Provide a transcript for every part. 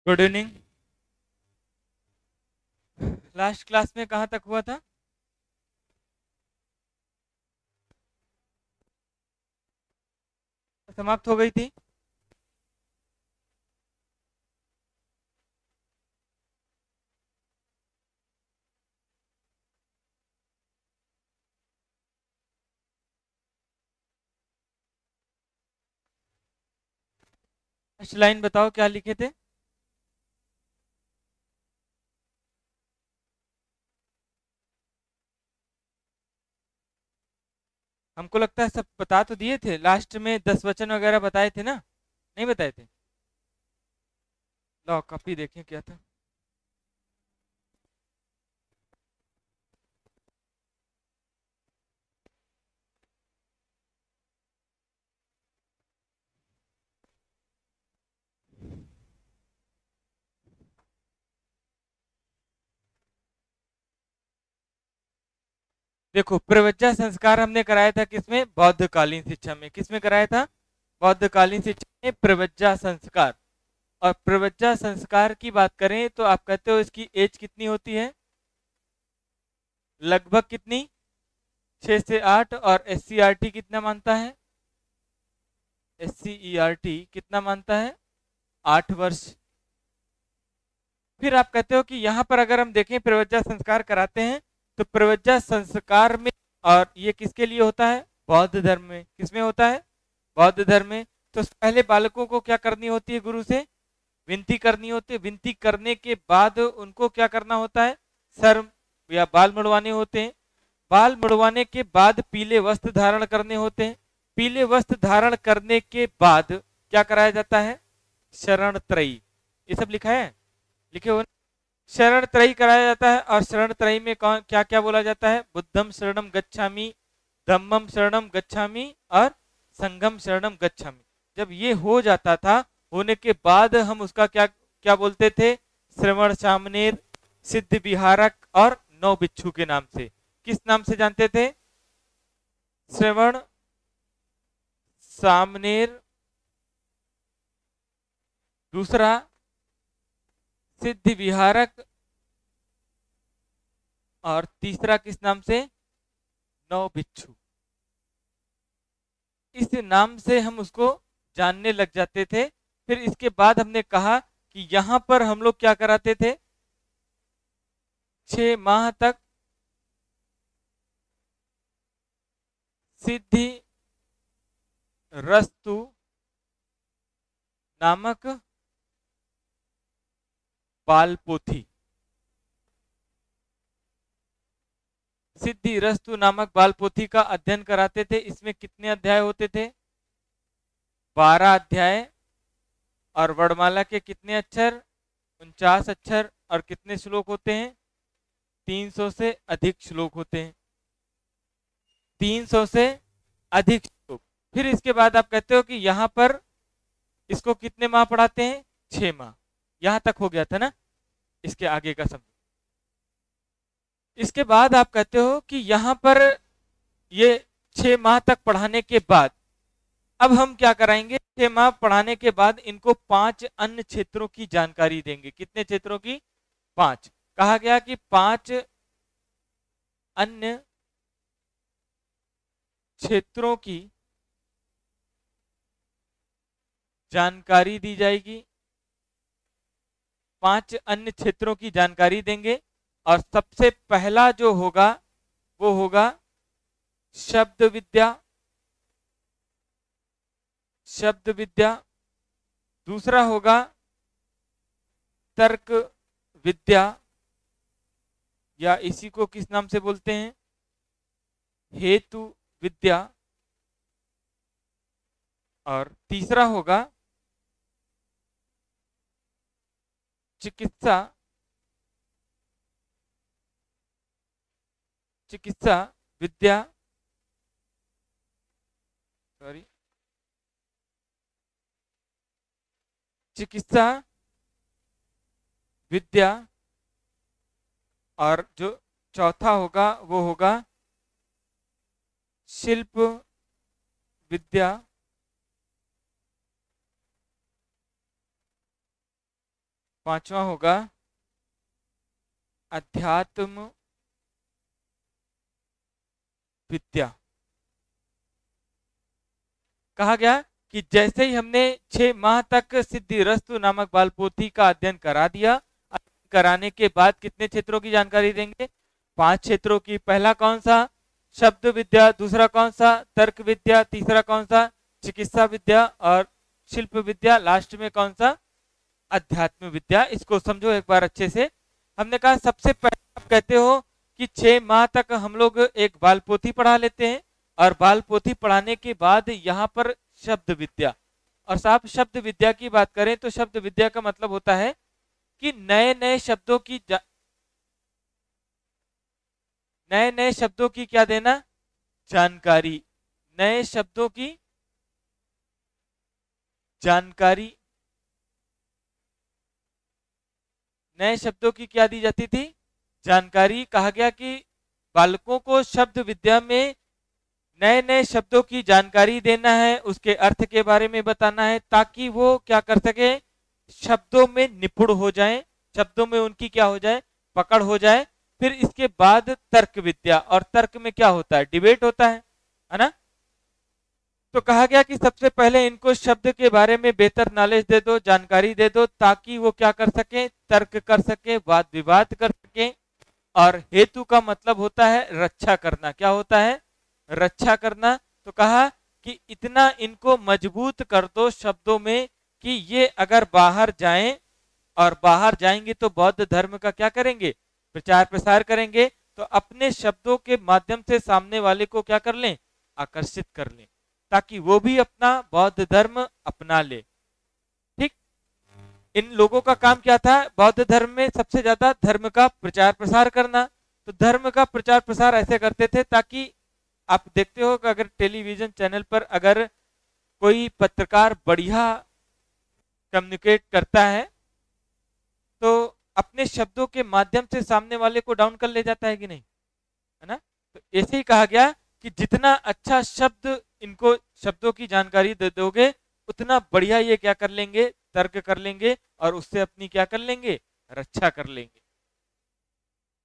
Good evening. Last class में कहाँ तक हुआ था? समाप्त हो गई थी। फर्स्ट लाइन बताओ क्या लिखे थे। हमको लगता है सब बता तो दिए थे, लास्ट में 10 वचन वगैरह बताए थे ना? नहीं बताए थे? लो कॉपी देखें क्या था। देखो, प्रवज्जा संस्कार हमने कराया था किसमें? बौद्धकालीन शिक्षा में। किसमें कराया था? बौद्धकालीन शिक्षा में प्रवज्जा संस्कार। और प्रवज्जा संस्कार की बात करें तो आप कहते हो इसकी एज कितनी होती है? लगभग कितनी? 6 से 8। और SCERT कितना मानता है? SCERT कितना मानता है? 8 वर्ष। फिर आप कहते हो कि यहाँ पर अगर हम देखें प्रवज्जा संस्कार कराते हैं तो प्रवज्जा संस्कार में, और ये किसके लिए होता है? बौद्ध धर्म में। किसमें होता है? बौद्ध धर्म में। तो पहले बालकों को क्या करनी होती है? गुरु से विनती करनी होती है। विनती करने के बाद उनको क्या करना होता है? सर या बाल मुड़वाने होते हैं। बाल मुड़वाने के बाद पीले वस्त्र धारण करने होते हैं। पीले वस्त्र धारण करने के बाद क्या कराया जाता है? शरण त्रयी। ये सब लिखा है? लिखे हो? शरण त्रयी कराया जाता है। और शरण त्रयी में कौन क्या क्या बोला जाता है? बुद्धम शरणम गच्छामि, धम्मम शरणम गच्छामि और संघम शरणम गच्छामि। जब ये हो जाता था, होने के बाद हम उसका क्या क्या बोलते थे? श्रवण सामनेर, सिद्ध विहारक और नौ बिच्छू के नाम से। किस नाम से जानते थे? श्रवण सामनेर, दूसरा सिद्ध विहारक, और तीसरा किस नाम से? नौ बिच्छू। इस नाम से हम उसको जानने लग जाते थे। फिर इसके बाद हमने कहा कि यहां पर हम लोग क्या कराते थे? 6 माह तक सिद्धि रस्तु नामक बाल पोथी, सिद्धि रस्तु नामक बाल पोथी का अध्ययन कराते थे। इसमें कितने अध्याय होते थे? 12 अध्याय। और वर्णमाला के कितने अक्षर? 49 अक्षर। और कितने श्लोक होते हैं? 300 से अधिक श्लोक होते हैं। 300 से अधिक श्लोक। फिर इसके बाद आप कहते हो कि यहां पर इसको कितने माह पढ़ाते हैं? 6 माह। यहां तक हो गया था ना? इसके आगे का समझो। इसके बाद आप कहते हो कि यहां पर ये 6 माह तक पढ़ाने के बाद अब हम क्या कराएंगे? 6 माह पढ़ाने के बाद इनको 5 अन्य क्षेत्रों की जानकारी देंगे। कितने क्षेत्रों की? 5। कहा गया कि 5 अन्य क्षेत्रों की जानकारी दी जाएगी। 5 अन्य क्षेत्रों की जानकारी देंगे। और सबसे पहला जो होगा वो होगा शब्द विद्या। शब्द विद्या। दूसरा होगा तर्क विद्या, या इसी को किस नाम से बोलते हैं? हेतु विद्या। और तीसरा होगा चिकित्सा। चिकित्सा विद्या, सॉरी, चिकित्सा विद्या। और जो चौथा होगा वो होगा शिल्प विद्या। पांचवा होगा अध्यात्म विद्या। कहा गया कि जैसे ही हमने 6 माह तक सिद्धिरस्तु नामक बालपोथी का अध्ययन करा दिया, अध्ययन कराने के बाद कितने क्षेत्रों की जानकारी देंगे? 5 क्षेत्रों की। पहला कौन सा? शब्द विद्या। दूसरा कौन सा? तर्क विद्या। तीसरा कौन सा? चिकित्सा विद्या। और शिल्प विद्या। लास्ट में कौन सा? अध्यात्म विद्या। इसको समझो एक बार अच्छे से। हमने कहा सबसे पहले आप कहते हो कि 6 माह तक हम लोग एक बाल पोथी पढ़ा लेते हैं, और बाल पोथी पढ़ाने के बाद यहाँ पर शब्द विद्या। और साहब शब्द विद्या की बात करें तो शब्द विद्या का मतलब होता है कि नए नए शब्दों की क्या देना? जानकारी। नए शब्दों की जानकारी। नए शब्दों की क्या दी जाती थी? जानकारी। कहा गया कि बालकों को शब्द विद्या में नए नए शब्दों की जानकारी देना है, उसके अर्थ के बारे में बताना है, ताकि वो क्या कर सके? शब्दों में निपुण हो जाएं, शब्दों में उनकी क्या हो जाए? पकड़ हो जाए। फिर इसके बाद तर्क विद्या। और तर्क में क्या होता है? डिबेट होता है ना? तो कहा गया कि सबसे पहले इनको शब्द के बारे में बेहतर नॉलेज दे दो, जानकारी दे दो, ताकि वो क्या कर सके? तर्क कर सके, वाद विवाद कर सके। और हेतु का मतलब होता है रक्षा करना। क्या होता है? रक्षा करना। तो कहा कि इतना इनको मजबूत कर दो शब्दों में कि ये अगर बाहर जाएं, और बाहर जाएंगे तो बौद्ध धर्म का क्या करेंगे? प्रचार प्रसार करेंगे। तो अपने शब्दों के माध्यम से सामने वाले को क्या कर लें? आकर्षित कर लें, ताकि वो भी अपना बौद्ध धर्म अपना ले। ठीक। इन लोगों का काम क्या था? बौद्ध धर्म में सबसे ज्यादा धर्म का प्रचार प्रसार करना। तो धर्म का प्रचार प्रसार ऐसे करते थे ताकि आप देखते हो कि अगर टेलीविजन चैनल पर अगर कोई पत्रकार बढ़िया कम्युनिकेट करता है तो अपने शब्दों के माध्यम से सामने वाले को डाउन कर ले जाता है कि नहीं, है ना? तो ऐसे ही कहा गया कि जितना अच्छा शब्द इनको शब्दों की जानकारी दे दोगे, उतना बढ़िया ये क्या कर लेंगे? तर्क कर लेंगे, और उससे अपनी क्या कर लेंगे? रक्षा कर लेंगे।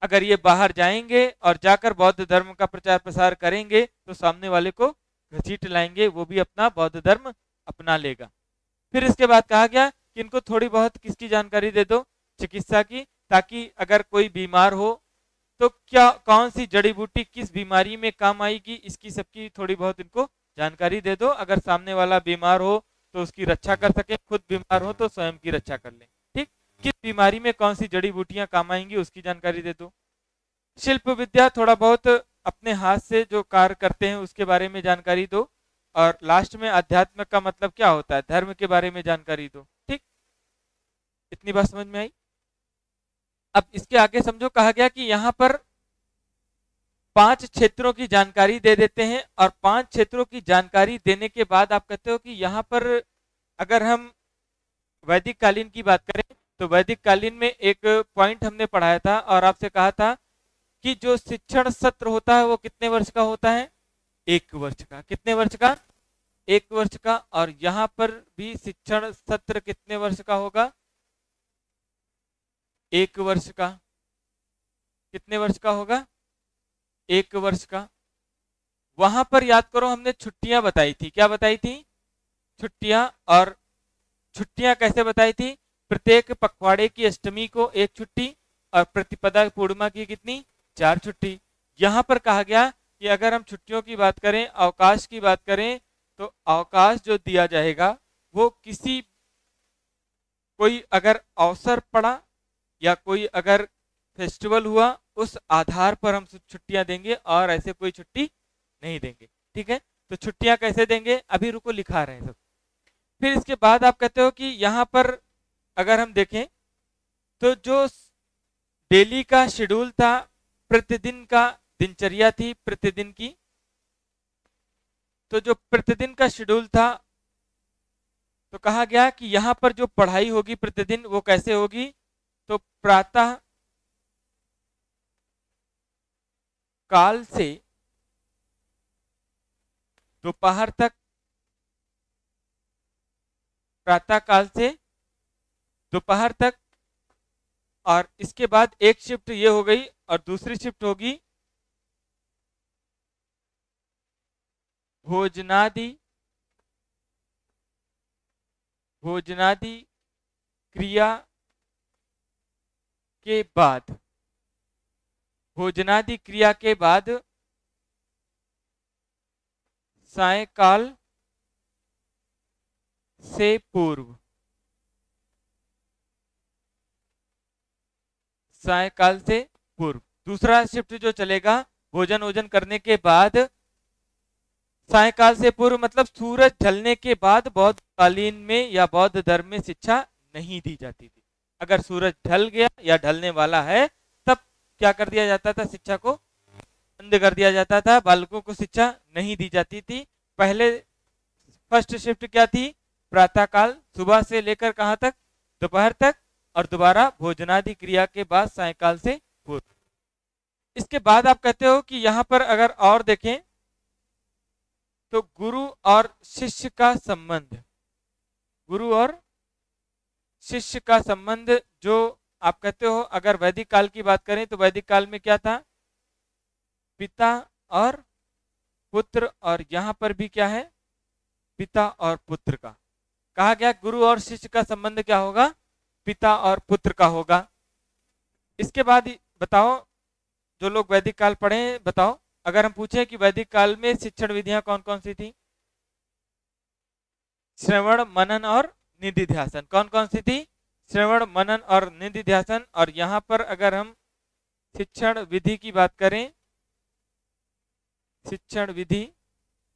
अगर ये बाहर जाएंगे और जाकर बौद्ध धर्म का प्रचार प्रसार करेंगे तो सामने वाले को घसीट लाएंगे, वो भी अपना बौद्ध धर्म अपना लेगा। फिर इसके बाद कहा गया कि इनको थोड़ी बहुत किसकी जानकारी दे दो? चिकित्सा की, ताकि अगर कोई बीमार हो तो क्या कौन सी जड़ी बूटी किस बीमारी में काम आएगी, इसकी सबकी थोड़ी बहुत इनको जानकारी दे दो। अगर सामने वाला बीमार हो तो उसकी रक्षा कर सके, खुद बीमार हो तो स्वयं की रक्षा कर ले। ठीक। किस बीमारी में कौन सी जड़ी बूटियां काम आएंगी उसकी जानकारी दे दो। शिल्प विद्या, थोड़ा बहुत अपने हाथ से जो कार्य करते हैं उसके बारे में जानकारी दो। और लास्ट में अध्यात्म का मतलब क्या होता है? धर्म के बारे में जानकारी दो। ठीक। इतनी बात समझ में आई? अब इसके आगे समझो, कहा गया कि यहां पर 5 क्षेत्रों की जानकारी दे देते हैं, और 5 क्षेत्रों की जानकारी देने के बाद आप कहते हो कि यहाँ पर अगर हम वैदिक कालीन की बात करें तो वैदिक कालीन में एक पॉइंट हमने पढ़ाया था और आपसे कहा था कि जो शिक्षण सत्र होता है वो कितने वर्ष का होता है? 1 वर्ष का। कितने वर्ष का? 1 वर्ष का। और यहाँ पर भी शिक्षण सत्र कितने वर्ष का होगा? 1 वर्ष का। कितने वर्ष का होगा? 1 वर्ष का। वहां पर याद करो हमने छुट्टियां बताई थी। क्या बताई थी? छुट्टियां। और छुट्टियां कैसे बताई थी? प्रत्येक पखवाड़े की अष्टमी को 1 छुट्टी, और प्रतिपदा पूर्णिमा की कितनी? 4 छुट्टी। यहां पर कहा गया कि अगर हम छुट्टियों की बात करें, अवकाश की बात करें, तो अवकाश जो दिया जाएगा वो किसी कोई अगर अवसर पड़ा या कोई अगर फेस्टिवल हुआ उस आधार पर हम छुट्टियां देंगे, और ऐसे कोई छुट्टी नहीं देंगे। ठीक है। तो छुट्टियां कैसे देंगे? अभी रुको, लिखा रहे हैं सब। फिर इसके बाद आप कहते हो कि यहां पर अगर हम देखें तो जो डेली का शेड्यूल था, प्रतिदिन का दिनचर्या थी प्रतिदिन की, तो जो प्रतिदिन का शेड्यूल था तो कहा गया कि यहां पर जो पढ़ाई होगी प्रतिदिन वो कैसे होगी? तो प्रातः काल से दोपहर तक, प्रातः काल से दोपहर तक और इसके बाद एक शिफ्ट ये हो गई और दूसरी शिफ्ट होगी भोजनादि भोजनादि क्रिया के बाद, भोजनादि क्रिया के बाद सायंकाल से पूर्व, सायंकाल से पूर्व। दूसरा शिफ्ट जो चलेगा भोजन वोजन करने के बाद सायंकाल से पूर्व, मतलब सूरज ढलने के बाद बौद्ध कालीन में या बौद्ध धर्म में शिक्षा नहीं दी जाती थी। अगर सूरज ढल गया या ढलने वाला है तब क्या कर दिया जाता था, शिक्षा को बंद कर दिया जाता था, बालकों को शिक्षा नहीं दी जाती थी। पहले फर्स्ट शिफ्ट क्या थी, प्रातःकाल सुबह से लेकर कहां तक, दोपहर तक, और दोबारा भोजनादि क्रिया के बाद सायंकाल से पूर्व। इसके बाद आप कहते हो कि यहां पर अगर और देखें तो गुरु और शिष्य का संबंध, गुरु और शिष्य का संबंध जो आप कहते हो, अगर वैदिक काल की बात करें तो वैदिक काल में क्या था, पिता और पुत्र, और यहां पर भी क्या है, पिता और पुत्र का कहा गया। गुरु और शिष्य का संबंध क्या होगा, पिता और पुत्र का होगा। इसके बाद बताओ, जो लोग वैदिक काल पढ़े बताओ, अगर हम पूछें कि वैदिक काल में शिक्षण विधियां कौन कौन सी थी, श्रवण मनन और निधिध्यासन, कौन कौन सी थी, श्रवण मनन और निधिध्यासन। और यहां पर अगर हम शिक्षण विधि की बात करें, शिक्षण विधि,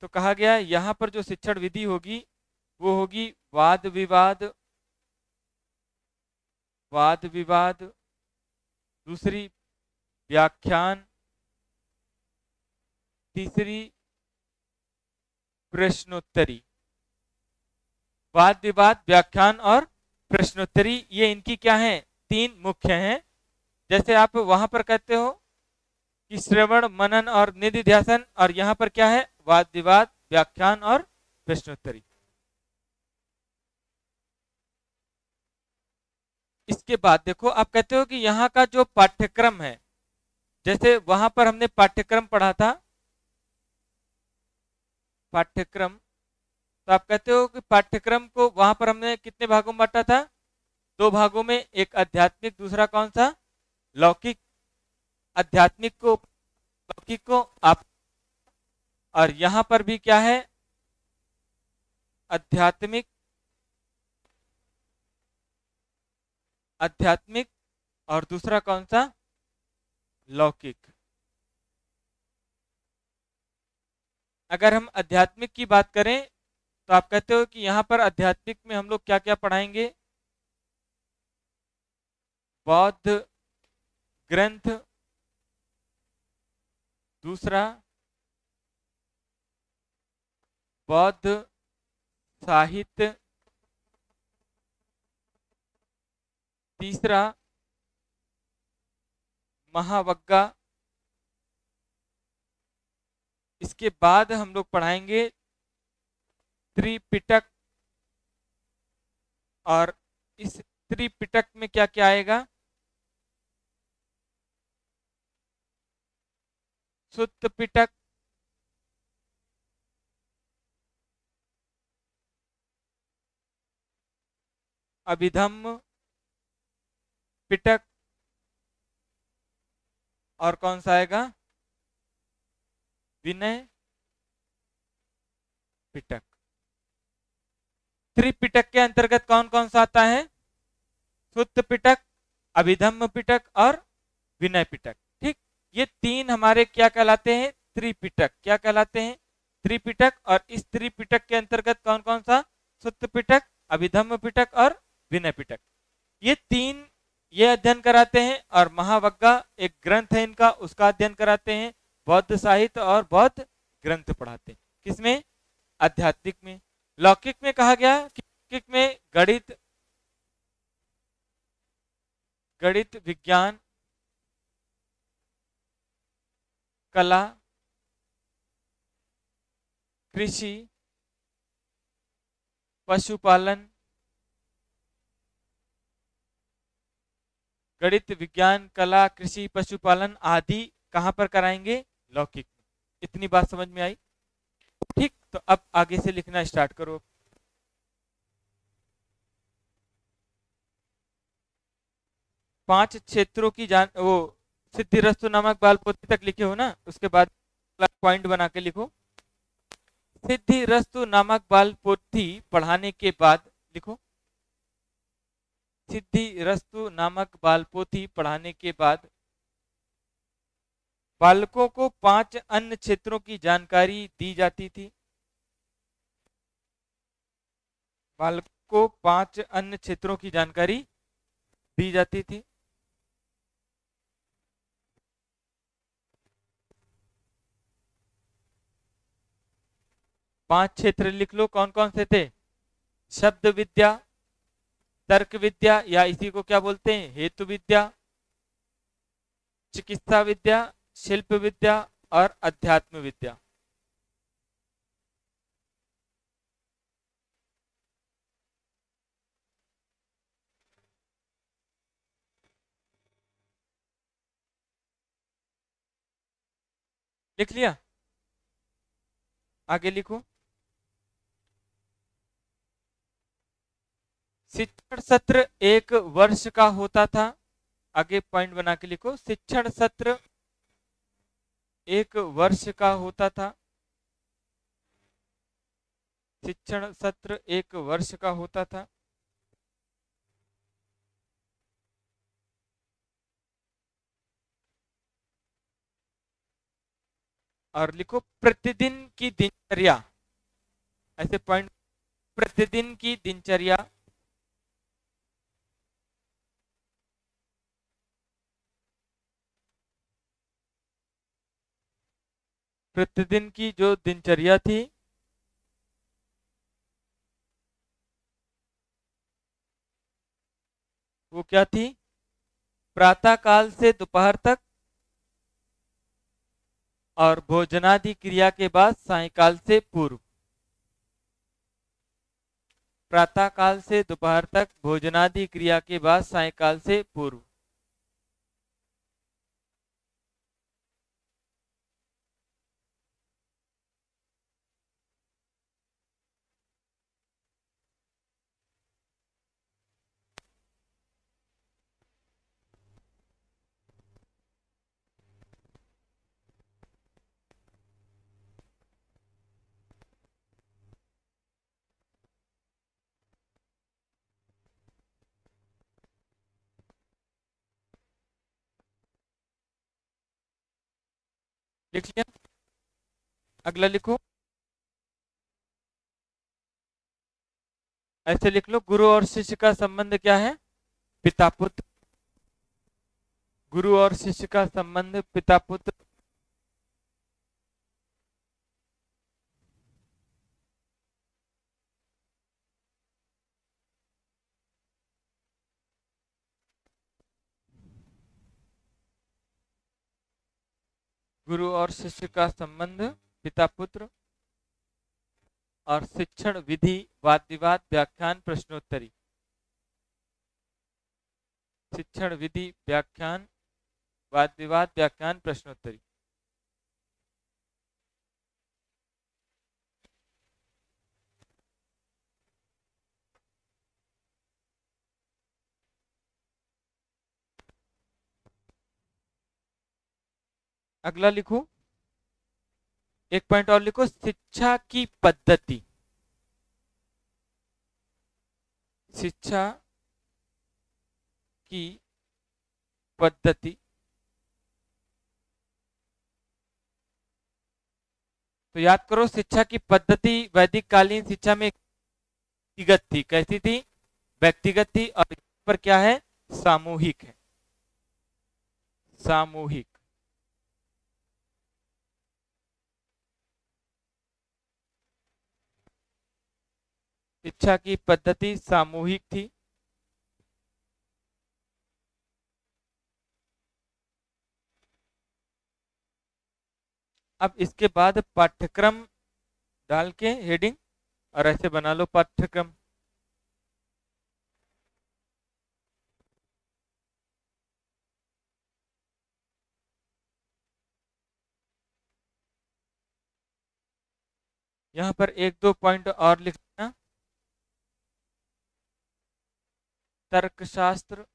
तो कहा गया यहां पर जो शिक्षण विधि होगी वो होगी वाद विवाद, वाद विवाद, दूसरी व्याख्यान, तीसरी प्रश्नोत्तरी। वाद विवाद, व्याख्यान और प्रश्नोत्तरी, ये इनकी क्या है, तीन मुख्य हैं। जैसे आप वहां पर कहते हो कि श्रवण मनन और निधिध्यासन, और यहां पर क्या है, वाद विवाद, व्याख्यान और प्रश्नोत्तरी। इसके बाद देखो, आप कहते हो कि यहाँ का जो पाठ्यक्रम है, जैसे वहां पर हमने पाठ्यक्रम पढ़ा था, पाठ्यक्रम, तो आप कहते हो कि पाठ्यक्रम को वहां पर हमने कितने भागों में बांटा था, दो भागों में, एक आध्यात्मिक, दूसरा कौन सा, लौकिक। आध्यात्मिक को, लौकिक को आप, और यहां पर भी क्या है, आध्यात्मिक, आध्यात्मिक, और दूसरा कौन सा, लौकिक। अगर हम आध्यात्मिक की बात करें तो आप कहते हो कि यहां पर आध्यात्मिक में हम लोग क्या क्या पढ़ाएंगे, बौद्ध ग्रंथ, दूसरा बौद्ध साहित्य, तीसरा महावग्गा। इसके बाद हम लोग पढ़ाएंगे त्रिपिटक, और इस त्रिपिटक में क्या क्या आएगा, सुत्त पिटक, अभिधम्म पिटक, और कौन सा आएगा, विनय पिटक। त्रिपिटक के अंतर्गत कौन कौन सा आता है, सुत्त पिटक, अभिधम्म पिटक और विनय पिटक। ठीक, ये तीन हमारे क्या कहलाते हैं, त्रिपिटक। क्या कहलाते हैं, त्रिपिटक। और इस त्रिपिटक के अंतर्गत कौन कौन सा, सुत्त पिटक, अभिधम्म पिटक और विनय पिटक, ये तीन ये अध्ययन कराते हैं। और महावग्गा एक ग्रंथ है इनका, उसका अध्ययन कराते हैं। बौद्ध साहित्य और बौद्ध ग्रंथ पढ़ाते हैं, किसमें, आध्यात्मिक में। लौकिक में कहा गया कि लौकिक में गणित, गणित विज्ञान, कला, कृषि, पशुपालन, गणित, विज्ञान, कला, कृषि, पशुपालन आदि कहाँ पर कराएंगे? लौकिक। इतनी बात समझ में आई? ठीक, तो अब आगे से लिखना स्टार्ट करो। पांच क्षेत्रों की जान वो सिद्धिरस्तु नामक बाल पोथी तक लिखे हो ना, उसके बाद पॉइंट बना के लिखो। सिद्धिरस्तु नामक बाल पोथी पढ़ाने के बाद लिखो। सिद्धिरस्तु नामक बाल पोथी पढ़ाने के बाद बालकों को 5 अन्य क्षेत्रों की जानकारी दी जाती थी। बालकों को 5 अन्य क्षेत्रों की जानकारी दी जाती थी। पांच क्षेत्र लिख लो, कौन कौन से थे? शब्द विद्या, तर्क विद्या या इसी को क्या बोलते हैं? हेतु विद्या, चिकित्सा विद्या, शिल्प विद्या और अध्यात्म विद्या। लिख लिया? आगे लिखो। शिक्षण सत्र 1 वर्ष का होता था। आगे पॉइंट बना के लिखो। शिक्षण सत्र 1 वर्ष का होता था। शिक्षण सत्र 1 वर्ष का होता था। और लिखो प्रतिदिन की दिनचर्या। ऐसे पॉइंट, प्रतिदिन की दिनचर्या। प्रतिदिन की जो दिनचर्या थी वो क्या थी? प्रातः काल से दोपहर तक और भोजनादि क्रिया के बाद सायंकाल से पूर्व। प्रातः काल से दोपहर तक, भोजनादि क्रिया के बाद सायंकाल से पूर्व। लिख लिया? अगला लिखो। ऐसे लिख लो, गुरु और शिष्य का संबंध क्या है? पिता पुत्र। गुरु और शिष्य का संबंध पिता पुत्र। गुरु और शिष्य का संबंध पिता पुत्र। और शिक्षण विधि वाद विवाद व्याख्यान प्रश्नोत्तरी। शिक्षण विधि व्याख्यान वाद विवाद व्याख्यान प्रश्नोत्तरी। अगला लिखो, एक पॉइंट और लिखो, शिक्षा की पद्धति। शिक्षा की पद्धति। तो याद करो, शिक्षा की पद्धति वैदिक कालीन शिक्षा में व्यक्तिगत थी। कैसी थी? व्यक्तिगत थी। और यहाँ पर क्या है? सामूहिक है। सामूहिक। शिक्षा की पद्धति सामूहिक थी। अब इसके बाद पाठ्यक्रम डाल के हेडिंग और ऐसे बना लो पाठ्यक्रम। यहाँ पर एक दो पॉइंट और लिखना। तर्कशास्त्र,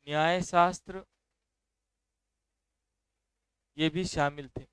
न्याय शास्त्र, ये भी शामिल थे।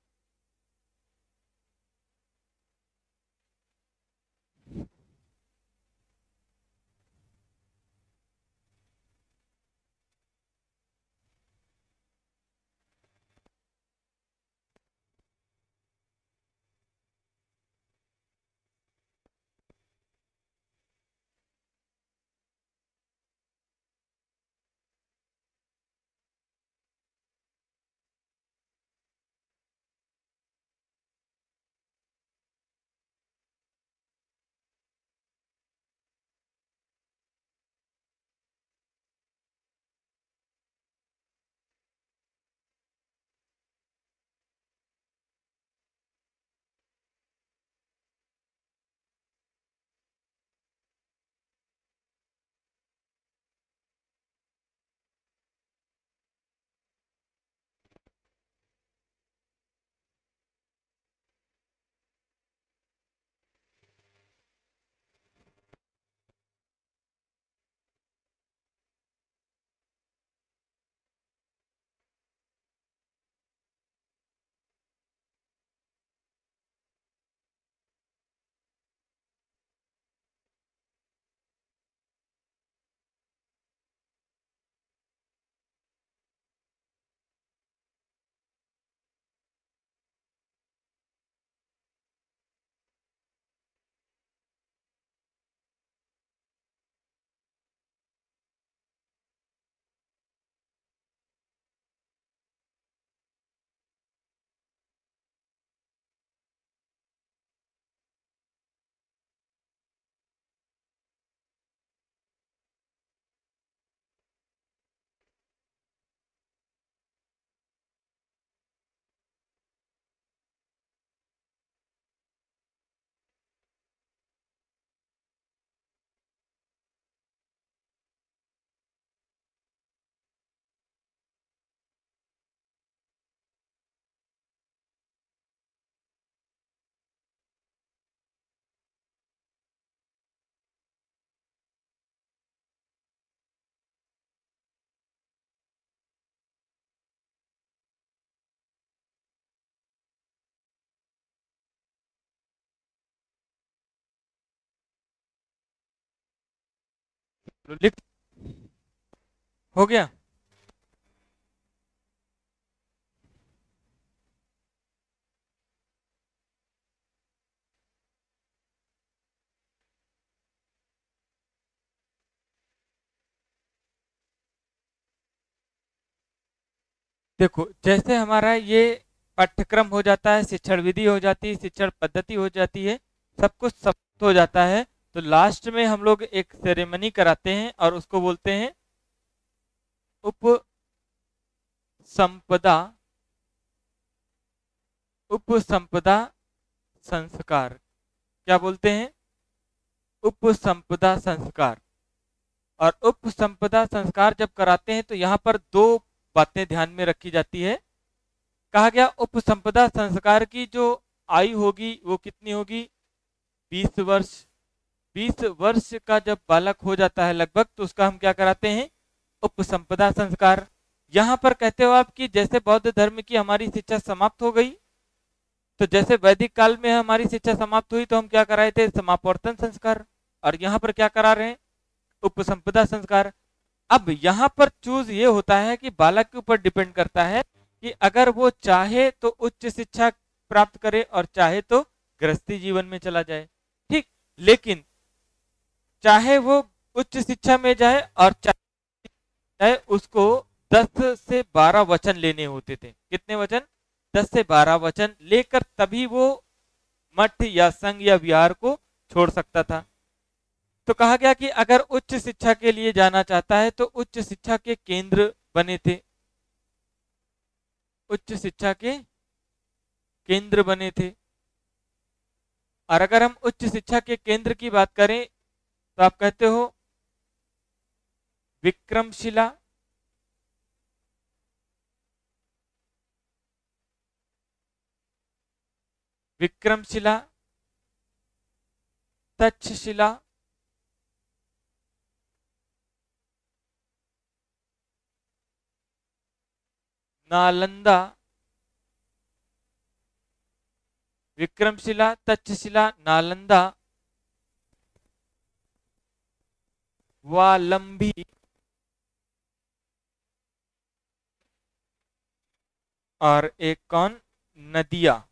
तो लिख, हो गया। देखो, जैसे हमारा ये पाठ्यक्रम हो जाता है, शिक्षण विधि हो जाती है, शिक्षण पद्धति हो जाती है, सब कुछ समाप्त हो जाता है, तो लास्ट में हम लोग एक सेरेमनी कराते हैं और उसको बोलते हैं उपसंपदा, उपसंपदा संस्कार। क्या बोलते हैं? उपसंपदा संस्कार। और उपसंपदा संस्कार जब कराते हैं तो यहाँ पर दो बातें ध्यान में रखी जाती है। कहा गया उपसंपदा संस्कार की जो आयु होगी वो कितनी होगी? 20 वर्ष। 20 वर्ष का जब बालक हो जाता है लगभग, तो उसका हम क्या कराते हैं? उपसंपदा संस्कार। यहाँ पर कहते हो आप कि जैसे बौद्ध धर्म की हमारी शिक्षा समाप्त हो गई, तो जैसे वैदिक काल में हमारी शिक्षा समाप्त हुई तो हम क्या कराए थे? समापवर्तन संस्कार। और यहाँ पर क्या करा रहे हैं? उपसंपदा संस्कार। अब यहाँ पर चूज ये होता है कि बालक के ऊपर डिपेंड करता है कि अगर वो चाहे तो उच्च शिक्षा प्राप्त करे और चाहे तो गृहस्थी जीवन में चला जाए। ठीक, लेकिन चाहे वो उच्च शिक्षा में जाए और चाहे उसको 10 से 12 वचन लेने होते थे। कितने वचन? 10 से 12 वचन लेकर तभी वो मठ या संघ या विहार को छोड़ सकता था। तो कहा गया कि अगर उच्च शिक्षा के लिए जाना चाहता है तो उच्च शिक्षा के केंद्र बने थे, उच्च शिक्षा के केंद्र बने थे। और अगर हम उच्च शिक्षा के केंद्र की बात करें तो आप कहते हो विक्रमशिला, विक्रमशिला, तक्षशिला, नालंदा, विक्रमशिला, तक्षशिला, नालंदा, वालंबी, और एक कौन, नदिया।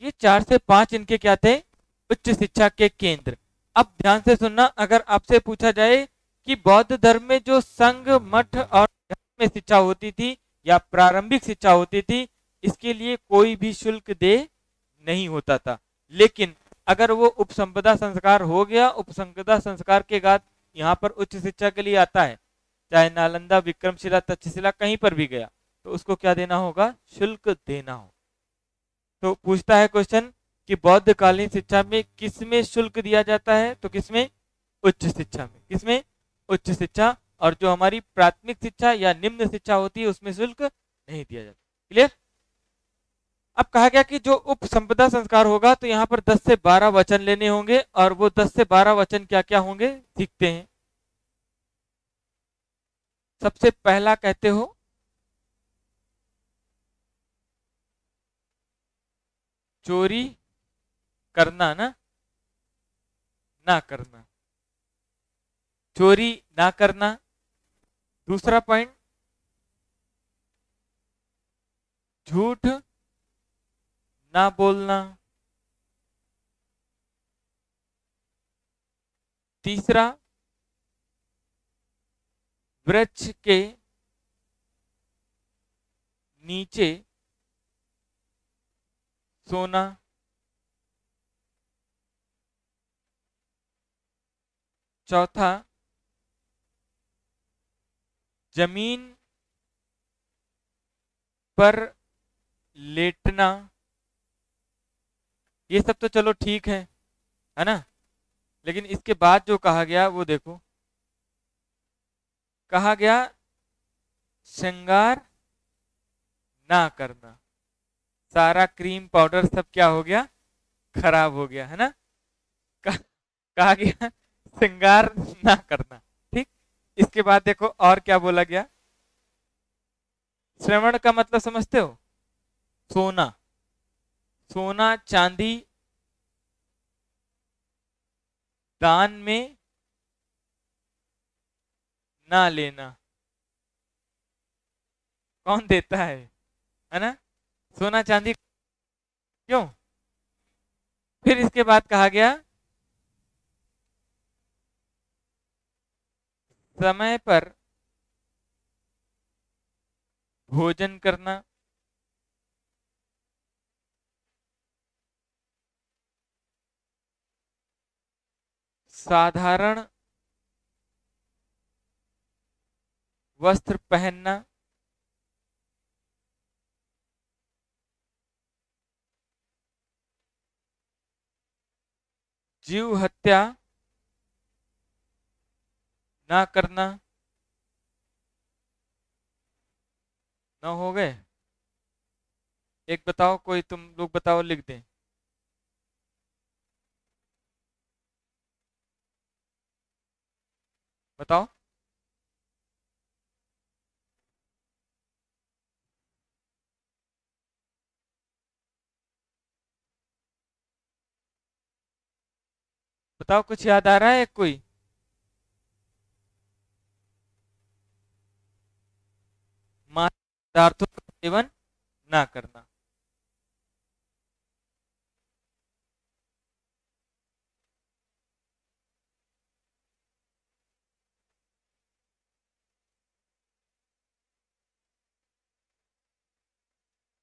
ये 4 से 5 इनके क्या थे, उच्च शिक्षा के केंद्र। अब ध्यान से सुनना, अगर आपसे पूछा जाए कि बौद्ध धर्म में जो संघ, मठ और धर्म में शिक्षा होती थी या प्रारंभिक शिक्षा होती थी, इसके लिए कोई भी शुल्क दे नहीं होता था। लेकिन अगर वो उपसंपदा संस्कार हो गया, उपसंपदा संस्कार के बाद यहाँ पर उच्च शिक्षा के लिए आता है, चाहे नालंदा, विक्रमशिला, तक्षशिला कहीं पर भी गया, तो उसको क्या देना होगा, शुल्क देना हो। तो पूछता है क्वेश्चन कि बौद्ध कालीन शिक्षा में किसमें शुल्क दिया जाता है, तो किसमें, उच्च शिक्षा में। किसमें, उच्च शिक्षा। और जो हमारी प्राथमिक शिक्षा या निम्न शिक्षा होती है उसमें शुल्क नहीं दिया जाता। क्लियर। अब कहा गया कि जो उपसंपदा संस्कार होगा तो यहाँ पर 10 से 12 वचन लेने होंगे, और वो 10 से 12 वचन क्या क्या होंगे सीखते हैं। सबसे पहला कहते हो चोरी करना, ना करना, चोरी ना करना। दूसरा पॉइंट, झूठ ना बोलना। तीसरा, वृक्ष के नीचे सोना। चौथा, जमीन पर लेटना। ये सब तो चलो ठीक है ना, लेकिन इसके बाद जो कहा गया वो देखो, कहा गया श्रृंगार ना करना। सारा क्रीम पाउडर सब क्या हो गया, खराब हो गया, है ना। कहा गया श्रृंगार ना करना, ठीक। इसके बाद देखो और क्या बोला गया, श्रवण का मतलब समझते हो, सोना, सोना चांदी दान में ना लेना। कौन देता है ना, सोना चांदी क्यों। फिर इसके बाद कहा गया समय पर भोजन करना। साधारण वस्त्र पहनना। जीव हत्या ना करना। ना हो गए, एक बताओ, कोई तुम लोग बताओ, लिख दें। बताओ। बताओ, कुछ याद आ रहा है कोई। मादक पदार्थों का सेवन ना करना।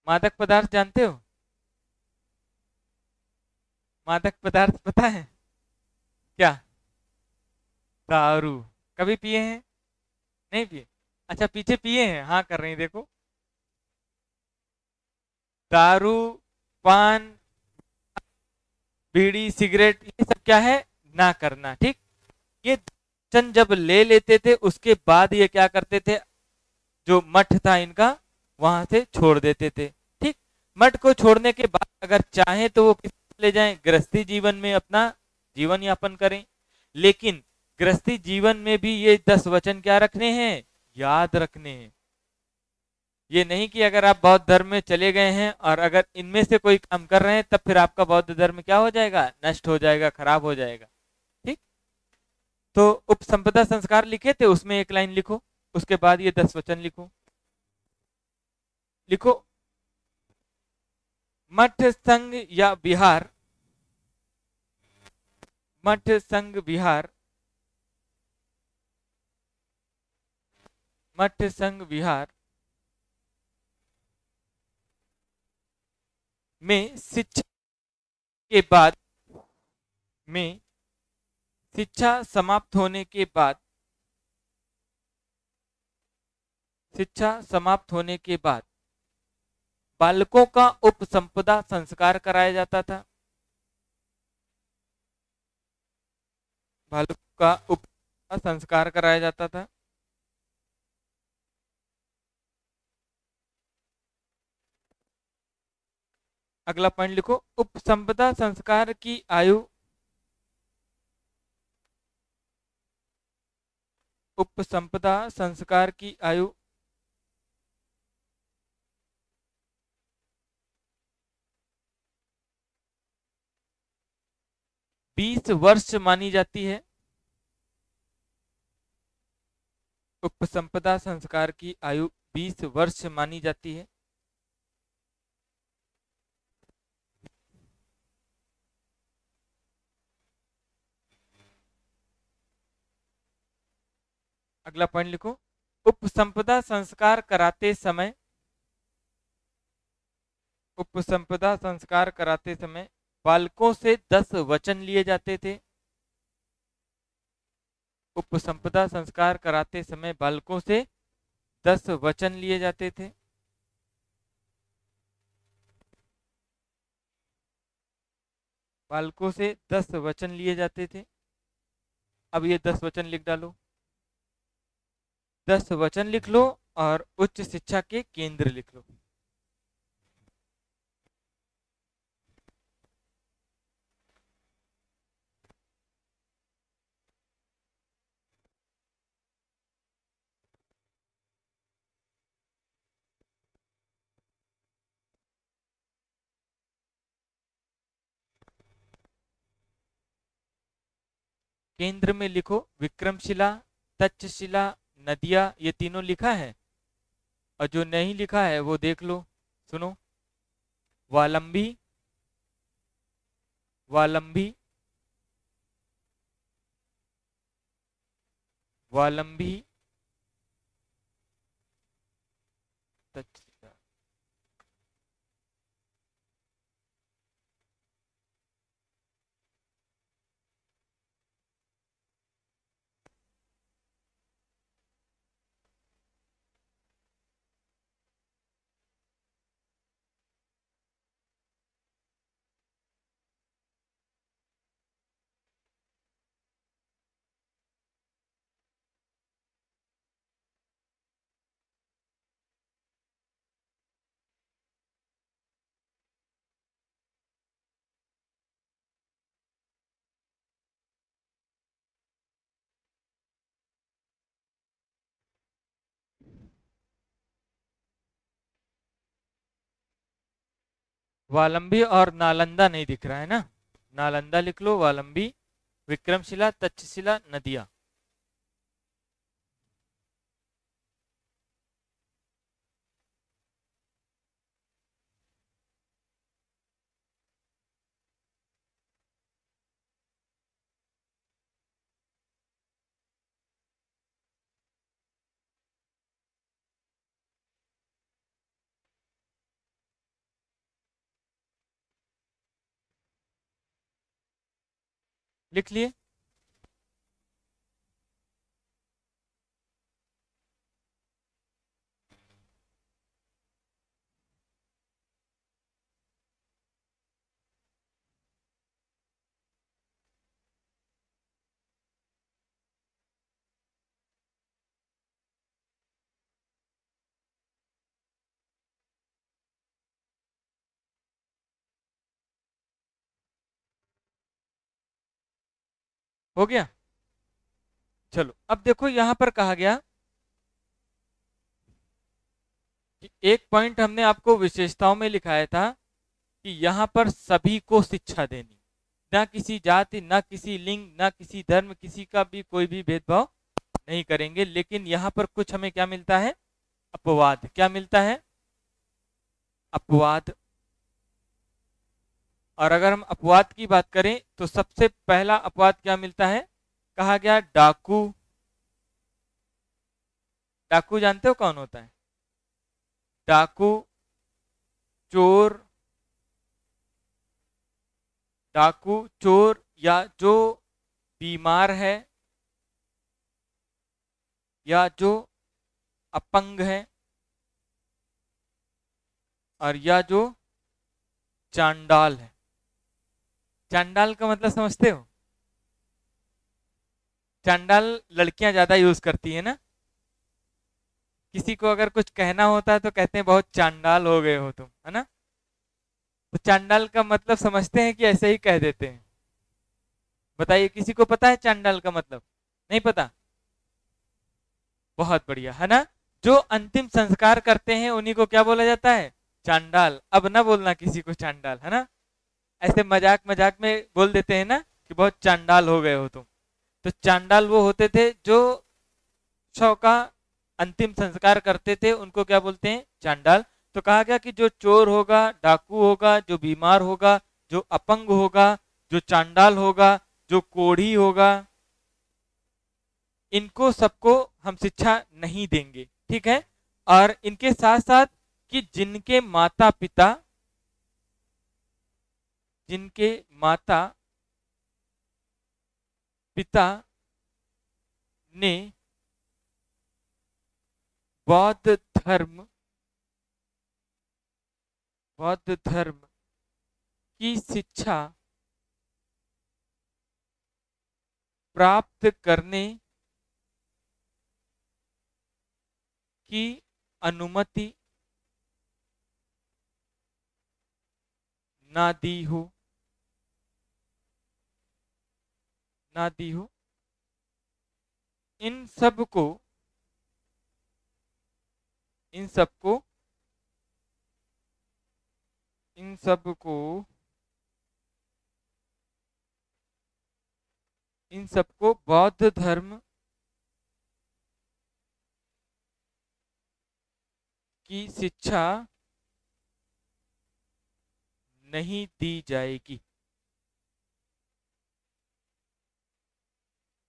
मादक पदार्थ जानते हो, मादक पदार्थ पता है क्या, दारू। कभी पिए हैं, नहीं पिए, अच्छा पीछे पिए हैं, हाँ कर रही हैं, देखो। दारू, पान, बीड़ी, सिगरेट, ये सब क्या है, ना करना, ठीक। ये वचन जब ले लेते थे उसके बाद ये क्या करते थे, जो मठ था इनका वहां से छोड़ देते थे, ठीक। मठ को छोड़ने के बाद अगर चाहे तो वो किस ले जाएं, गृहस्थी जीवन में अपना जीवन यापन करें। लेकिन गृहस्थी जीवन में भी ये 10 वचन क्या रखने हैं, याद रखने हैं। ये नहीं कि अगर आप बौद्ध धर्म में चले गए हैं और अगर इनमें से कोई काम कर रहे हैं तब फिर आपका बौद्ध धर्म क्या हो जाएगा, नष्ट हो जाएगा, खराब हो जाएगा। ठीक। तो उपसंपदा संस्कार लिखे थे, उसमें एक लाइन लिखो, उसके बाद ये 10 वचन लिखो। लिखो, मठ संघ या विहार, मठ संघ विहार, मठ संघ विहार में शिक्षा के बाद, में शिक्षा समाप्त होने के बाद, शिक्षा समाप्त होने के बाद बालकों का उपसंपदा संस्कार कराया जाता था। बालकों का उप संस्कार कराया जाता था। अगला पॉइंट लिखो, उपसंपदा संस्कार की आयु, उपसंपदा संस्कार की आयु 20 वर्ष मानी जाती है। उपसंपदा संस्कार की आयु 20 वर्ष मानी जाती है। अगला पॉइंट लिखो, उपसंपदा संस्कार कराते समय, उपसंपदा संस्कार कराते समय बालकों से 10 वचन लिए जाते थे। उपसंपदा संस्कार कराते समय बालकों से 10 वचन लिए जाते थे। बालकों से 10 वचन लिए जाते थे। अब ये 10 वचन लिख डालो, 10 वचन लिख लो और उच्च शिक्षा के केंद्र लिख लो। केंद्र में लिखो विक्रमशिला, तक्षशिला, नदिया, ये तीनों लिखा है। और जो नहीं लिखा है वो देख लो, सुनो, वालंबी, वालंबी, वालंबी, तक्षशिला। वालंबी और नालंदा नहीं दिख रहा है ना, नालंदा लिख लो, वालंबी, विक्रमशिला, तक्षशिला, नदिया। लिख लिए। हो गया। चलो अब देखो यहां पर कहा गया कि एक पॉइंट हमने आपको विशेषताओं में लिखाया था कि यहां पर सभी को शिक्षा देनी, ना किसी जाति, ना किसी लिंग, ना किसी धर्म, किसी का भी कोई भी भेदभाव नहीं करेंगे। लेकिन यहां पर कुछ हमें क्या मिलता है? अपवाद। क्या मिलता है? अपवाद। और अगर हम अपवाद की बात करें तो सबसे पहला अपवाद क्या मिलता है? कहा गया डाकू। डाकू जानते हो कौन होता है? डाकू, चोर, डाकू चोर, या जो बीमार है, या जो अपंग है, और या जो चांडाल है। चांडाल का मतलब समझते हो? चांडाल लड़कियां ज्यादा यूज करती है ना। किसी को अगर कुछ कहना होता है तो कहते हैं बहुत चांडाल हो गए हो तुम, है ना। तो चांडाल का मतलब समझते हैं कि ऐसे ही कह देते हैं? बताइए, किसी को पता है चांडाल का मतलब? नहीं पता? बहुत बढ़िया, है ना। जो अंतिम संस्कार करते हैं उन्हीं को क्या बोला जाता है? चांडाल। अब ना बोलना किसी को चांडाल, है ना। ऐसे मजाक मजाक में बोल देते हैं ना कि बहुत चांडाल हो गए हो तुम। तो चांडाल वो होते थे जो शव का अंतिम संस्कार करते थे, उनको क्या बोलते हैं? चांडाल। तो कहा गया कि जो चोर होगा, डाकू होगा, जो बीमार होगा, जो अपंग होगा, जो चांडाल होगा, जो कोढ़ी होगा, इनको सबको हम शिक्षा नहीं देंगे, ठीक है। और इनके साथ साथ कि जिनके माता पिता, जिनके माता पिता ने बौद्ध धर्म, बौद्ध धर्म की शिक्षा प्राप्त करने की अनुमति ना दी हो, ना दी हो, इन सब को, इन सबको, इन सब को, इन सबको बौद्ध धर्म की शिक्षा नहीं दी जाएगी।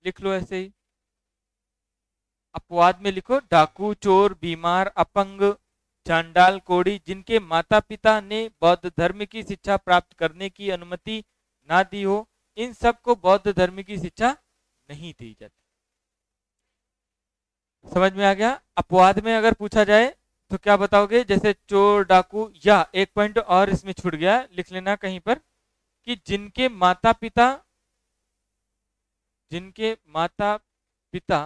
लिख लो ऐसे ही, अपवाद में लिखो डाकू, चोर, बीमार, अपंग, चांडाल, कोढ़ी, जिनके माता पिता ने बौद्ध धर्म की शिक्षा प्राप्त करने की अनुमति ना दी हो, इन सबको बौद्ध धर्म की शिक्षा नहीं दी जाती। समझ में आ गया? अपवाद में अगर पूछा जाए तो क्या बताओगे? जैसे चोर, डाकू, या एक पॉइंट और इसमें छूट गया, लिख लेना कहीं पर, कि जिनके माता पिता, जिनके माता पिता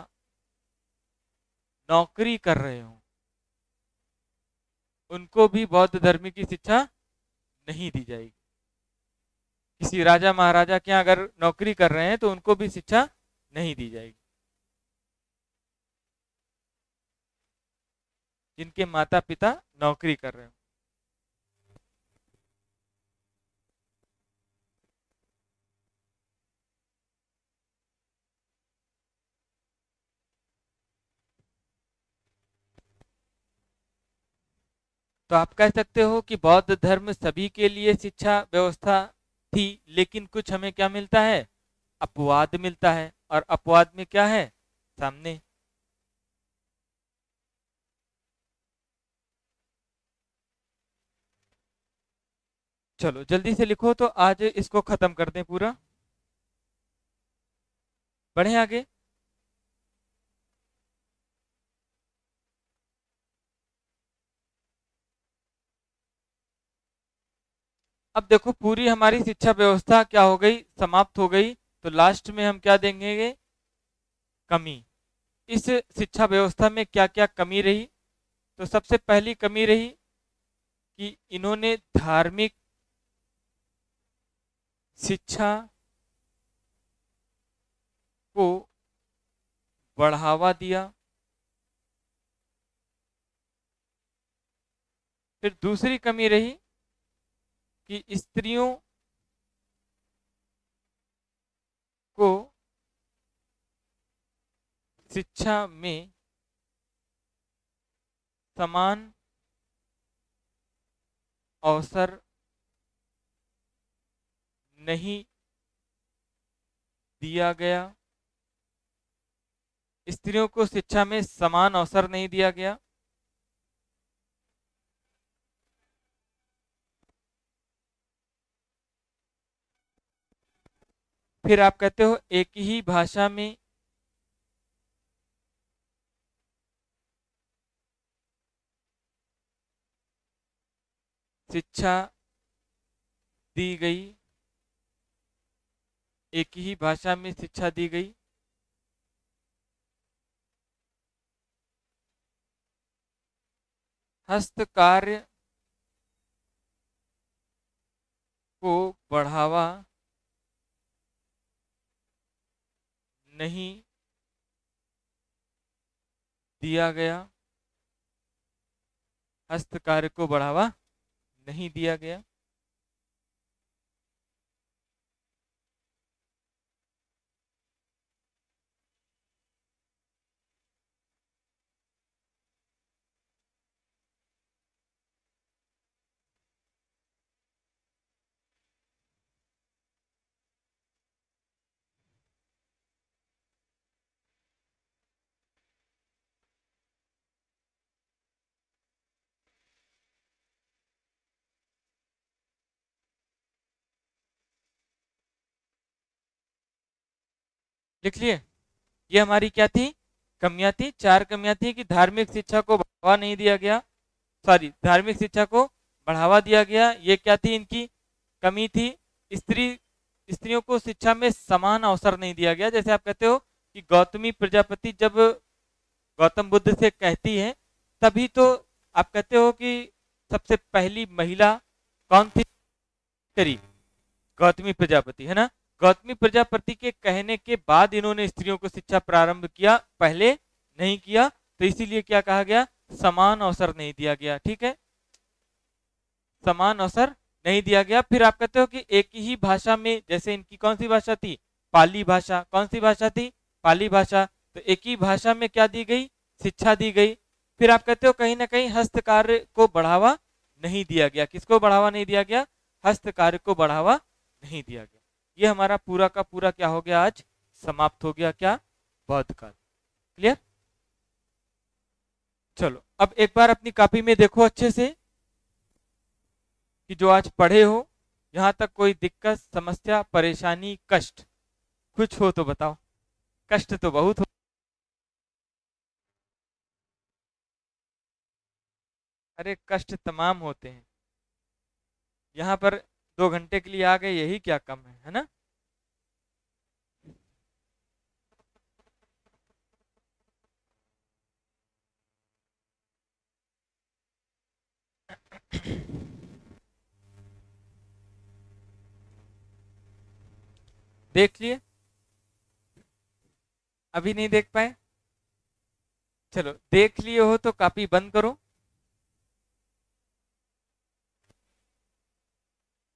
नौकरी कर रहे हो, उनको भी बौद्ध धर्म की शिक्षा नहीं दी जाएगी। किसी राजा महाराजा के यहाँ अगर नौकरी कर रहे हैं तो उनको भी शिक्षा नहीं दी जाएगी। जिनके माता पिता नौकरी कर रहे हो। तो आप कह सकते हो कि बौद्ध धर्म सभी के लिए शिक्षा व्यवस्था थी, लेकिन कुछ हमें क्या मिलता है? अपवाद मिलता है। और अपवाद में क्या है? सामने चलो जल्दी से लिखो तो आज इसको खत्म कर दें पूरा। बढ़े आगे। अब देखो पूरी हमारी शिक्षा व्यवस्था क्या हो गई? समाप्त हो गई। तो लास्ट में हम क्या देंगे? कमी। इस शिक्षा व्यवस्था में क्या क्या कमी रही? तो सबसे पहली कमी रही कि इन्होंने धार्मिक शिक्षा को बढ़ावा दिया। फिर दूसरी कमी रही कि स्त्रियों को शिक्षा में समान अवसर नहीं दिया गया। स्त्रियों को शिक्षा में समान अवसर नहीं दिया गया। फिर आप कहते हो एक ही भाषा में शिक्षा दी गई। एक ही भाषा में शिक्षा दी गई। हस्तकार्य को बढ़ावा नहीं दिया गया। हस्तकार्य को बढ़ावा नहीं दिया गया। लिख लिए? ये हमारी क्या थी? कमियां थी। 4 कमियां थी कि धार्मिक शिक्षा को बढ़ावा नहीं दिया गया, सॉरी धार्मिक शिक्षा को बढ़ावा दिया गया। ये क्या थी? इनकी कमी थी। स्त्रियों को शिक्षा में समान अवसर नहीं दिया गया। जैसे आप कहते हो कि गौतमी प्रजापति जब गौतम बुद्ध से कहती है, तभी तो आप कहते हो कि सबसे पहली महिला कौन थी? गौतमी प्रजापति, है ना। गौतमी प्रजापति के कहने के बाद इन्होंने स्त्रियों को शिक्षा प्रारंभ किया, पहले नहीं किया। तो इसीलिए क्या कहा गया? समान अवसर नहीं दिया गया। ठीक है, समान अवसर नहीं दिया गया। फिर आप कहते हो कि एक ही भाषा में, जैसे इनकी कौन सी भाषा थी? पाली भाषा। कौन सी भाषा थी? पाली भाषा। तो एक ही भाषा में क्या दी गई? शिक्षा दी गई। फिर आप कहते हो कहीं ना कहीं हस्तकार्य को बढ़ावा नहीं दिया गया। किसको बढ़ावा नहीं दिया गया? हस्तकार्य को बढ़ावा नहीं दिया गया। ये हमारा पूरा का पूरा क्या हो गया? आज समाप्त हो गया। क्या? बौद्ध काल। क्लियर? चलो अब एक बार अपनी कॉपी में देखो अच्छे से कि जो आज पढ़े हो, यहां तक कोई दिक्कत, समस्या, परेशानी, कष्ट कुछ हो तो बताओ। कष्ट तो बहुत हो। अरे कष्ट तमाम होते हैं। यहाँ पर 2 घंटे के लिए आ गए, यही क्या कम है ना। देख लिए? अभी नहीं देख पाए? चलो देख लिए हो तो कॉपी बंद करो।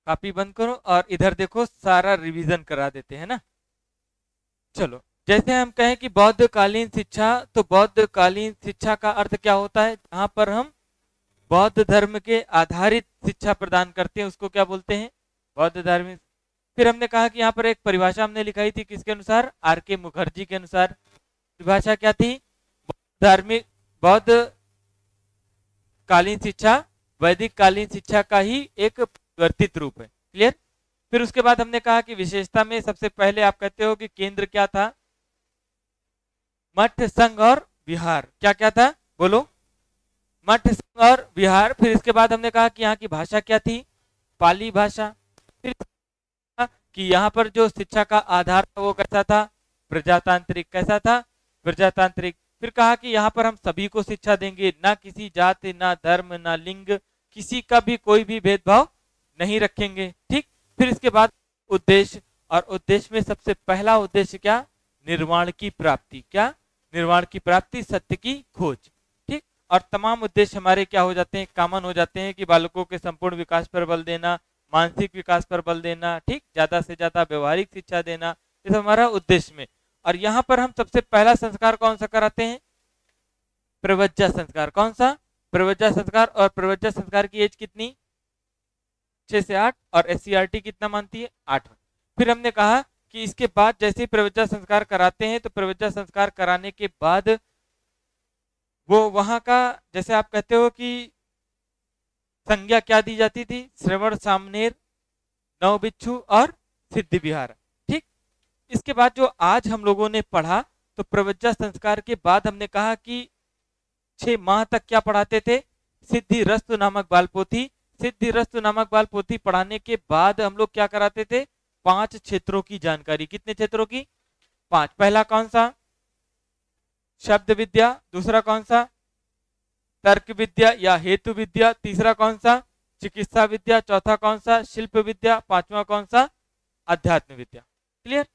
कॉपी बंद करो और इधर देखो, सारा रिवीजन करा देते हैं ना। चलो, जैसे हम कहें कि बौद्धकालीन शिक्षा, तो बौद्धकालीन शिक्षा का अर्थ क्या होता है? जहां पर हम बौद्ध धर्म के आधारित शिक्षा प्रदान करते हैं, उसको क्या बोलते हैं? बौद्ध धर्म। फिर हमने कहा कि यहाँ पर एक परिभाषा हमने लिखाई थी, किसके अनुसार? आर के मुखर्जी के अनुसार। परिभाषा क्या थी? धार्मिक बौद्ध कालीन शिक्षा वैदिक कालीन शिक्षा का ही एक परिवर्तित रूप है। क्लियर? फिर उसके बाद हमने कहा कि विशेषता में सबसे पहले आप कहते हो कि केंद्र क्या था? मठ, संघ और विहार। क्या क्या था? बोलो। मठ, संघ और विहार। फिर इसके बाद हमने कहा कि यहाँ की भाषा क्या थी? पाली भाषा। फिर कि यहाँ पर जो शिक्षा का आधार था वो कैसा था? प्रजातांत्रिक। कैसा था? प्रजातांत्रिक। फिर कहा कि यहाँ पर हम सभी को शिक्षा देंगे, ना किसी जाति, ना धर्म, ना लिंग, किसी का भी कोई भी भेदभाव नहीं रखेंगे। ठीक। फिर इसके बाद उद्देश्य, और उद्देश्य में सबसे पहला उद्देश्य क्या? निर्वाण की प्राप्ति। क्या? निर्वाण की प्राप्ति, सत्य की खोज। ठीक। और तमाम उद्देश्य हमारे क्या हो जाते हैं? कॉमन हो जाते हैं कि बालकों के संपूर्ण विकास पर बल देना, मानसिक विकास पर बल देना, ठीक, ज्यादा से ज्यादा व्यवहारिक शिक्षा देना, ये सब हमारा उद्देश्य में। और यहाँ पर हम सबसे पहला संस्कार कौन सा कराते हैं? प्रवज्जा संस्कार। कौन सा? प्रवज्जा संस्कार। और प्रवज्जा संस्कार की एज कितनी? 6 से 8। और SCRT कितना मानती है? 8। फिर हमने कहा कि इसके बाद जैसे ही प्रवज्जा संस्कार कराते हैं तो प्रवज्जा संस्कार कराने के बाद वो वहां का, जैसे आप कहते हो कि संज्ञा क्या दी जाती थी? श्रवण, सामनेर, नवबिच्छु और सिद्धि विहार। ठीक। इसके बाद जो आज हम लोगों ने पढ़ा, तो प्रवज्जा संस्कार के बाद हमने कहा कि 6 माह तक क्या पढ़ाते थे? सिद्धि रस्तु नामक बाल पोथी। सिद्धि रस्तु नामक बाल पोथी पढ़ाने के बाद हम लोग क्या कराते थे? 5 क्षेत्रों की जानकारी। कितने क्षेत्रों की? 5। पहला कौन सा? शब्द विद्या। दूसरा कौन सा? तर्क विद्या या हेतु विद्या। तीसरा कौन सा? चिकित्सा विद्या। चौथा कौन सा? शिल्प विद्या। 5वां कौन सा? अध्यात्म विद्या। क्लियर?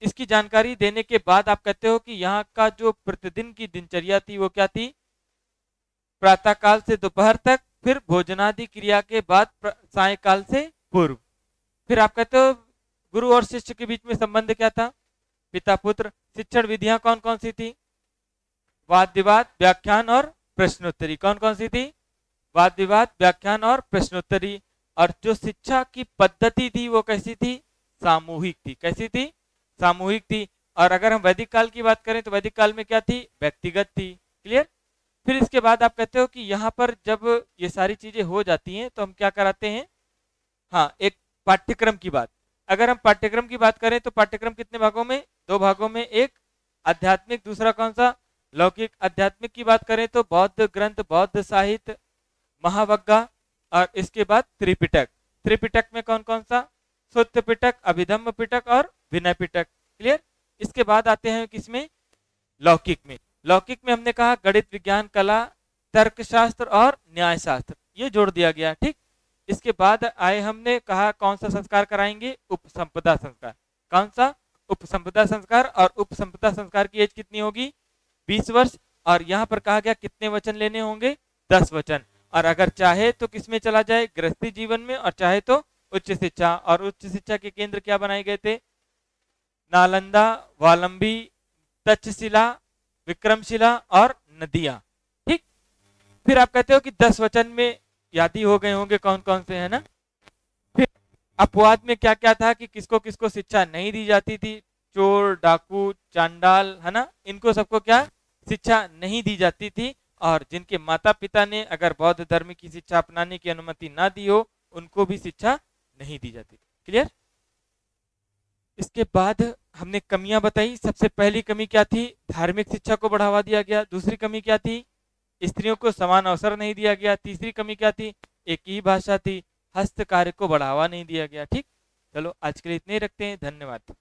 इसकी जानकारी देने के बाद आप कहते हो कि यहाँ का जो प्रतिदिन की दिनचर्या थी वो क्या थी? प्रातः काल से दोपहर तक, फिर भोजनादि क्रिया के बाद सायकाल से पूर्व। फिर आप कहते हो गुरु और शिष्य के बीच में संबंध क्या था? पिता पुत्र। शिक्षण विधियां कौन कौन सी थी? वाद विवाद, व्याख्यान और प्रश्नोत्तरी। कौन कौन सी थी? वाद विवाद, व्याख्यान और प्रश्नोत्तरी। और जो शिक्षा की पद्धति थी वो कैसी थी? सामूहिक थी। कैसी थी? सामूहिक थी। और अगर हम वैदिक काल की बात करें तो वैदिक काल में क्या थी? व्यक्तिगत थी। क्लियर? फिर इसके बाद आप कहते हो कि यहाँ पर जब ये सारी चीजें हो जाती हैं तो हम क्या कराते हैं? हाँ, एक पाठ्यक्रम की बात। अगर हम पाठ्यक्रम की बात करें तो पाठ्यक्रम कितने भागों में? 2 भागों में। एक आध्यात्मिक, दूसरा कौन सा? लौकिक। आध्यात्मिक की बात करें तो बौद्ध ग्रंथ, बौद्ध साहित्य, महावग्गा और इसके बाद त्रिपिटक। त्रिपिटक में कौन कौन सा? सूत्र पिटक, अभिधम्म पिटक और विनय पिटक। क्लियर? इसके बाद आते हैं किसमें? लौकिक में। लौकिक में हमने कहा गणित, विज्ञान, कला, तर्कशास्त्र और न्याय शास्त्र, ये जोड़ दिया गया। ठीक। इसके बाद आए, हमने कहा कौन सा संस्कार कराएंगे? उपसंपदा संस्कार। कौन सा? उपसंपदा संस्कार। और उपसंपदा संस्कार की एज कितनी होगी? 20 वर्ष। और यहाँ पर कहा गया कितने वचन लेने होंगे? 10 वचन। और अगर चाहे तो किसमें चला जाए? गृहस्थी जीवन में। और चाहे तो उच्च शिक्षा। और उच्च शिक्षा के केंद्र क्या बनाए गए थे? नालंदा, वालंबी, तक्षशिला, विक्रमशिला और नदिया। ठीक। फिर आप कहते हो कि 10 वचन में याद ही हो गए होंगे कौन कौन से, है ना? फिर अपवाद में क्या क्या था कि किसको किसको शिक्षा नहीं दी जाती थी? चोर, डाकू, चांडाल, है ना, इनको सबको क्या शिक्षा नहीं दी जाती थी। और जिनके माता पिता ने अगर बौद्ध धर्म की शिक्षा अपनाने की अनुमति ना दी हो, उनको भी शिक्षा नहीं दी जाती थी। क्लियर? इसके बाद हमने कमियां बताई। सबसे पहली कमी क्या थी? धार्मिक शिक्षा को बढ़ावा दिया गया। दूसरी कमी क्या थी? स्त्रियों को समान अवसर नहीं दिया गया। तीसरी कमी क्या थी? एक ही भाषा थी। हस्त कार्य को बढ़ावा नहीं दिया गया। ठीक। चलो आज के लिए इतने ही रखते हैं। धन्यवाद।